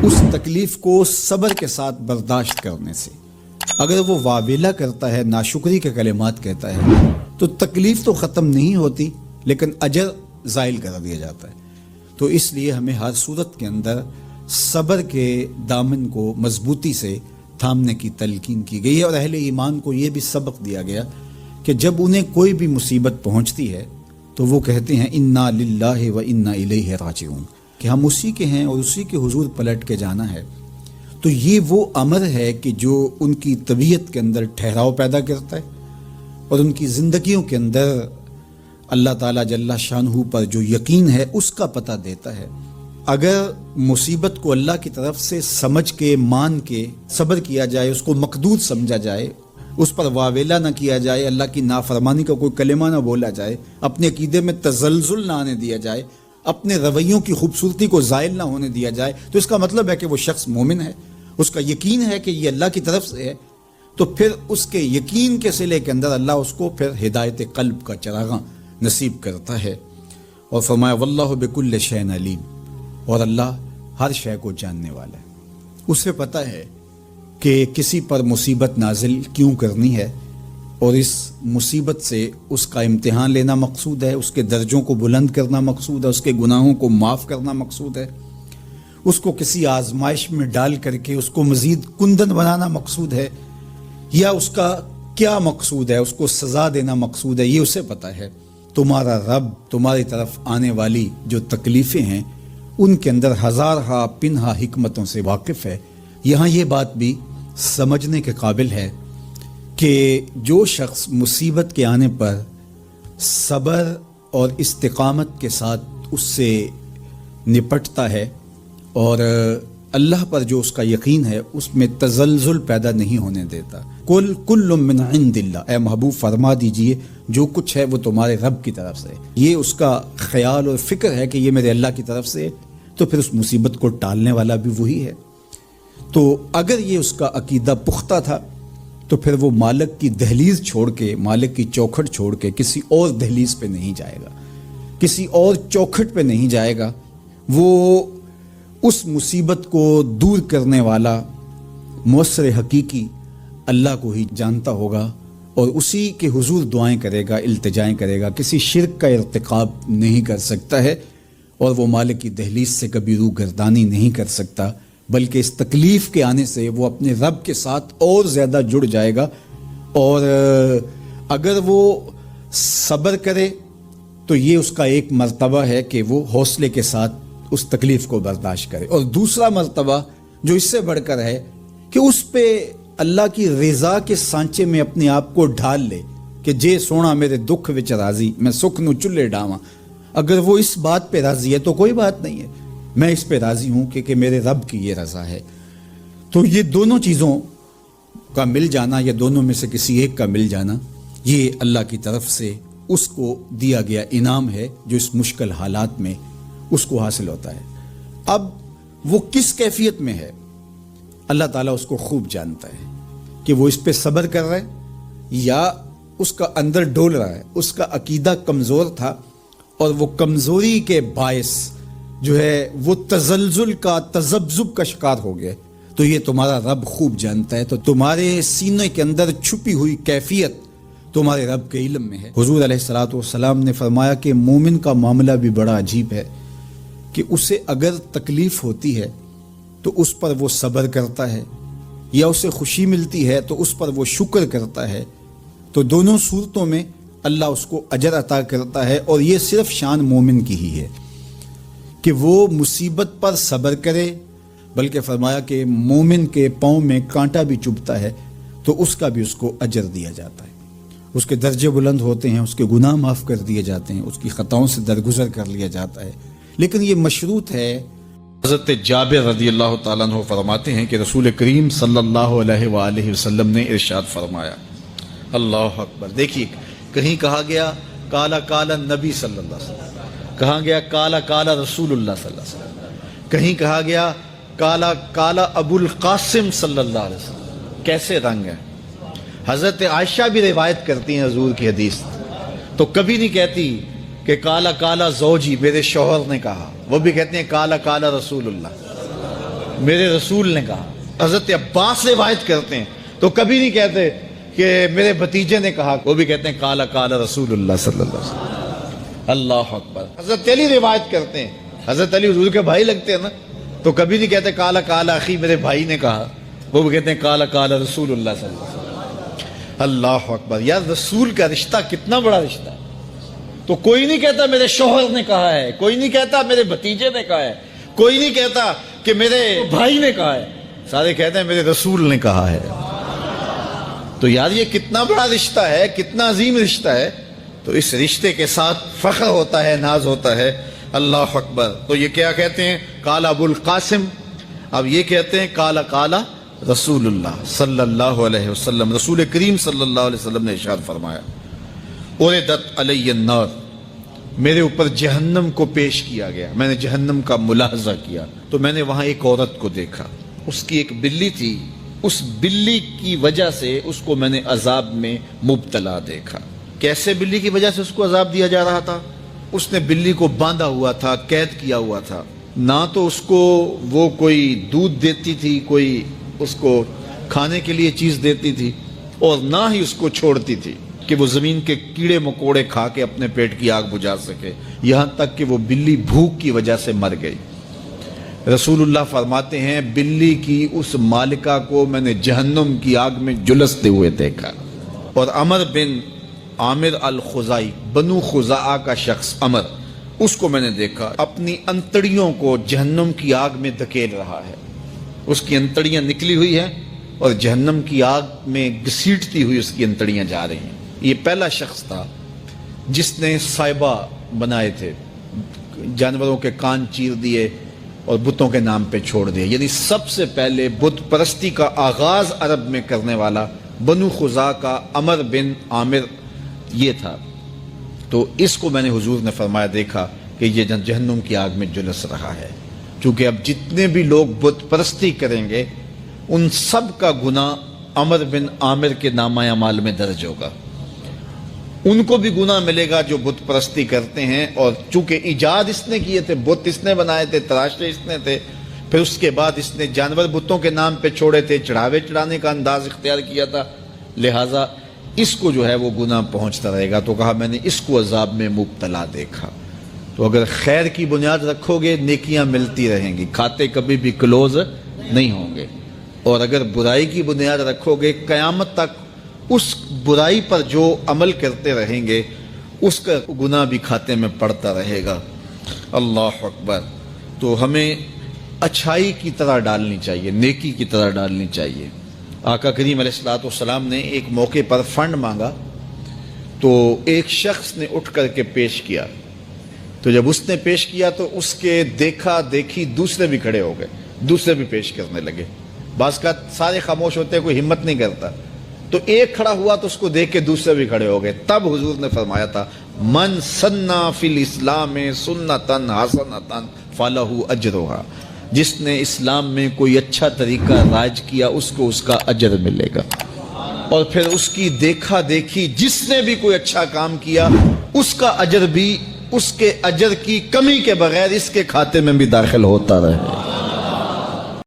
اس تکلیف کو صبر کے ساتھ برداشت کرنے سے۔ اگر وہ واویلا کرتا ہے، ناشکری کے کلمات کہتا ہے، تو تکلیف تو ختم نہیں ہوتی لیکن اجر زائل کر دیا جاتا ہے۔ تو اس لیے ہمیں ہر صورت کے اندر صبر کے دامن کو مضبوطی سے تھامنے کی تلقین کی گئی ہے، اور اہل ایمان کو یہ بھی سبق دیا گیا کہ جب انہیں کوئی بھی مصیبت پہنچتی ہے تو وہ کہتے ہیں انا للہ و انا الیہ راجعون، کہ ہم اسی کے ہیں اور اسی کے حضور پلٹ کے جانا ہے۔ تو یہ وہ امر ہے کہ جو ان کی طبیعت کے اندر ٹھہراؤ پیدا کرتا ہے اور ان کی زندگیوں کے اندر اللہ تعالیٰ جل شانہ پر جو یقین ہے اس کا پتہ دیتا ہے۔ اگر مصیبت کو اللہ کی طرف سے سمجھ کے، مان کے صبر کیا جائے، اس کو مقدور سمجھا جائے، اس پر واویلا نہ کیا جائے، اللہ کی نافرمانی کا کوئی کلمہ نہ بولا جائے، اپنے عقیدے میں تزلزل نہ آنے دیا جائے، اپنے رویوں کی خوبصورتی کو زائل نہ ہونے دیا جائے، تو اس کا مطلب ہے کہ وہ شخص مومن ہے، اس کا یقین ہے کہ یہ اللہ کی طرف سے ہے۔ تو پھر اس کے یقین کے صلے کے اندر اللہ اس کو پھر ہدایت قلب کا چراغاں نصیب کرتا ہے۔ اور فرمایا واللہ بکل شیء علیم، اور اللہ ہر شے کو جاننے والا ہے، اسے پتہ ہے کہ کسی پر مصیبت نازل کیوں کرنی ہے، اور اس مصیبت سے اس کا امتحان لینا مقصود ہے، اس کے درجوں کو بلند کرنا مقصود ہے، اس کے گناہوں کو معاف کرنا مقصود ہے، اس کو کسی آزمائش میں ڈال کر کے اس کو مزید کندن بنانا مقصود ہے، یا اس کا کیا مقصود ہے، اس کو سزا دینا مقصود ہے، یہ اسے پتہ ہے۔ تمہارا رب تمہاری طرف آنے والی جو تکلیفیں ہیں ان کے اندر ہزارہا پنہا حکمتوں سے واقف ہے۔ یہاں یہ بات بھی سمجھنے کے قابل ہے کہ جو شخص مصیبت کے آنے پر صبر اور استقامت کے ساتھ اس سے نپٹتا ہے اور اللہ پر جو اس کا یقین ہے اس میں تزلزل پیدا نہیں ہونے دیتا، کل من عند اللہ، اے محبوب فرما دیجئے جو کچھ ہے وہ تمہارے رب کی طرف سے، یہ اس کا خیال اور فکر ہے کہ یہ میرے اللہ کی طرف سے، تو پھر اس مصیبت کو ٹالنے والا بھی وہی ہے۔ تو اگر یہ اس کا عقیدہ پختہ تھا تو پھر وہ مالک کی دہلیز چھوڑ کے، مالک کی چوکھٹ چھوڑ کے کسی اور دہلیز پہ نہیں جائے گا، کسی اور چوکھٹ پہ نہیں جائے گا، وہ اس مصیبت کو دور کرنے والا مؤثر حقیقی اللہ کو ہی جانتا ہوگا اور اسی کے حضور دعائیں کرے گا، التجائیں کرے گا، کسی شرک کا ارتکاب نہیں کر سکتا ہے، اور وہ مالک کی دہلیز سے کبھی روح گردانی نہیں کر سکتا، بلکہ اس تکلیف کے آنے سے وہ اپنے رب کے ساتھ اور زیادہ جڑ جائے گا۔ اور اگر وہ صبر کرے تو یہ اس کا ایک مرتبہ ہے کہ وہ حوصلے کے ساتھ اس تکلیف کو برداشت کرے، اور دوسرا مرتبہ جو اس سے بڑھ کر ہے کہ اس پہ اللہ کی رضا کے سانچے میں اپنے آپ کو ڈھال لے کہ جے سونا میرے دکھ وچ راضی، میں سکھ نو چلے ڈاواں۔ اگر وہ اس بات پہ راضی ہے تو کوئی بات نہیں ہے، میں اس پہ راضی ہوں کہ میرے رب کی یہ رضا ہے۔ تو یہ دونوں چیزوں کا مل جانا، یا دونوں میں سے کسی ایک کا مل جانا، یہ اللہ کی طرف سے اس کو دیا گیا انعام ہے جو اس مشکل حالات میں اس کو حاصل ہوتا ہے۔ اب وہ کس کیفیت میں ہے اللہ تعالیٰ اس کو خوب جانتا ہے، کہ وہ اس پہ صبر کر رہا ہے یا اس کا اندر ڈول رہا ہے، اس کا عقیدہ کمزور تھا اور وہ کمزوری کے باعث جو ہے وہ تزلزل کا، تذبذب کا شکار ہو گئے، تو یہ تمہارا رب خوب جانتا ہے۔ تو تمہارے سینے کے اندر چھپی ہوئی کیفیت تمہارے رب کے علم میں ہے۔ حضور علیہ الصلوۃ والسلام نے فرمایا کہ مومن کا معاملہ بھی بڑا عجیب ہے کہ اسے اگر تکلیف ہوتی ہے تو اس پر وہ صبر کرتا ہے، یا اسے خوشی ملتی ہے تو اس پر وہ شکر کرتا ہے، تو دونوں صورتوں میں اللہ اس کو اجر عطا کرتا ہے، اور یہ صرف شان مومن کی ہی ہے کہ وہ مصیبت پر صبر کرے، بلکہ فرمایا کہ مومن کے پاؤں میں کانٹا بھی چبھتا ہے تو اس کا بھی اس کو اجر دیا جاتا ہے، اس کے درجے بلند ہوتے ہیں، اس کے گناہ معاف کر دیے جاتے ہیں، اس کی خطاؤں سے درگزر کر لیا جاتا ہے۔ لیکن یہ مشروط ہے۔ حضرت جابر رضی اللہ تعالیٰ عنہ فرماتے ہیں کہ رسول کریم صلی اللہ علیہ وآلہ وسلم نے ارشاد فرمایا، اللہ اکبر، دیکھیے کہیں کہا گیا کالا کالا نبی صلی اللہ علیہ وسلم، کہا گیا کالا کالا رسول اللہ صلی اللہ علیہ وسلم، کہیں کہا گیا کالا کالا ابو القاسم صلی اللہ علیہ وسلم، کیسے رنگ ہے۔ حضرت عائشہ بھی روایت کرتی ہیں حضور کی حدیث، تو کبھی نہیں کہتی کہ کالا کالا زوجی، میرے شوہر نے کہا، وہ بھی کہتے ہیں کالا کالا رسول اللہ، میرے رسول نے کہا. حضرت عباس روایت کرتے ہیں تو کبھی نہیں کہتے کہ میرے بھتیجے نے کہا, وہ بھی کہتے ہیں قال قال رسول اللہ صلی اللہ علیہ وسلم. اللہ اکبر. حضرت علی روایت کرتے ہیں, حضرت علی حضور کے بھائی لگتے ہیں نا, تو کبھی نہیں کہتے قال قال اخی, میرے بھائی نے کہا, وہ بھی کہتے ہیں قال قال رسول اللہ صلی اللہ علیہ وسلم. اللہ اکبر. یار رسول کا رشتہ کتنا بڑا رشتہ ہے. تو کوئی نہیں کہتا میرے شوہر نے کہا ہے, کوئی نہیں کہتا میرے بھتیجے نے کہا ہے, کوئی نہیں کہتا کہ میرے بھائی نے کہا ہے, سارے کہتے ہیں میرے رسول نے کہا ہے. تو یار یہ کتنا بڑا رشتہ ہے, کتنا عظیم رشتہ ہے. تو اس رشتے کے ساتھ فخر ہوتا ہے, ناز ہوتا ہے. اللہ اکبر. تو یہ کیا کہتے ہیں, قال ابو القاسم. اب یہ کہتے ہیں قال قال رسول اللہ صلی اللہ علیہ وسلم. رسول کریم صلی اللہ علیہ وسلم نے ارشاد فرمایا, اردت علی النار, میرے اوپر جہنم کو پیش کیا گیا. میں نے جہنم کا ملاحظہ کیا تو میں نے وہاں ایک عورت کو دیکھا, اس کی ایک بلی تھی. اس بلی کی وجہ سے اس کو میں نے عذاب میں مبتلا دیکھا. کیسے بلی کی وجہ سے اس کو عذاب دیا جا رہا تھا؟ اس نے بلی کو باندھا ہوا تھا, قید کیا ہوا تھا. نہ تو اس کو وہ کوئی دودھ دیتی تھی, کوئی اس کو کھانے کے لیے چیز دیتی تھی, اور نہ ہی اس کو چھوڑتی تھی کہ وہ زمین کے کیڑے مکوڑے کھا کے اپنے پیٹ کی آگ بجھا سکے. یہاں تک کہ وہ بلی بھوک کی وجہ سے مر گئی. رسول اللہ فرماتے ہیں بلی کی اس مالکہ کو میں نے جہنم کی آگ میں جلستے ہوئے دیکھا. اور عمر بن عامر الخزائی, بنو خزاعہ کا شخص عمر, اس کو میں نے دیکھا اپنی انتڑیوں کو جہنم کی آگ میں دھکیل رہا ہے. اس کی انتڑیاں نکلی ہوئی ہیں اور جہنم کی آگ میں گھسیٹتی ہوئی اس کی انتڑیاں جا رہی ہیں. یہ پہلا شخص تھا جس نے سائبہ بنائے تھے, جانوروں کے کان چیر دیے اور بتوں کے نام پہ چھوڑ دیے. یعنی سب سے پہلے بت پرستی کا آغاز عرب میں کرنے والا بنو خزاع کا عمر بن عامر یہ تھا. تو اس کو میں نے حضور نے فرمایا دیکھا کہ یہ جہنم کی آگ میں جلس رہا ہے. چونکہ اب جتنے بھی لوگ بت پرستی کریں گے ان سب کا گناہ عمر بن عامر کے نامہ اعمال میں درج ہوگا. ان کو بھی گناہ ملے گا جو بت پرستی کرتے ہیں. اور چونکہ ایجاد اس نے کیے تھے, بت اس نے بنائے تھے, تراشے اس نے تھے, پھر اس کے بعد اس نے جانور بتوں کے نام پہ چھوڑے تھے, چڑھاوے چڑھانے کا انداز اختیار کیا تھا, لہٰذا اس کو جو ہے وہ گناہ پہنچتا رہے گا. تو کہا میں نے اس کو عذاب میں مبتلا دیکھا. تو اگر خیر کی بنیاد رکھو گے نیکیاں ملتی رہیں گی, کھاتے کبھی بھی کلوز نہیں ہوں گے. اور اگر برائی کی بنیاد رکھو گے قیامت تک اس برائی پر جو عمل کرتے رہیں گے اس کا گناہ بھی کھاتے میں پڑتا رہے گا. اللہ اکبر. تو ہمیں اچھائی کی طرح ڈالنی چاہیے, نیکی کی طرح ڈالنی چاہیے. آقا کریم علیہ الصلوۃ والسلام نے ایک موقع پر فنڈ مانگا تو ایک شخص نے اٹھ کر کے پیش کیا. تو جب اس نے پیش کیا تو اس کے دیکھا دیکھی دوسرے بھی کھڑے ہو گئے, دوسرے بھی پیش کرنے لگے. بعض کا سارے خاموش ہوتے ہیں, کوئی ہمت نہیں کرتا. تو ایک کھڑا ہوا تو اس کو دیکھ کے دوسرے بھی کھڑے ہو گئے. تب حضور نے فرمایا تھا من سنّا فی الاسلام سنتن حسنتن فلہ اجرھا, جس نے اسلام میں کوئی اچھا طریقہ رائج کیا اس کو اس کا اجر ملے گا. اور پھر اس کی دیکھا دیکھی جس نے بھی کوئی اچھا کام کیا اس کا اجر بھی اس کے اجر کی کمی کے بغیر اس کے کھاتے میں بھی داخل ہوتا رہے.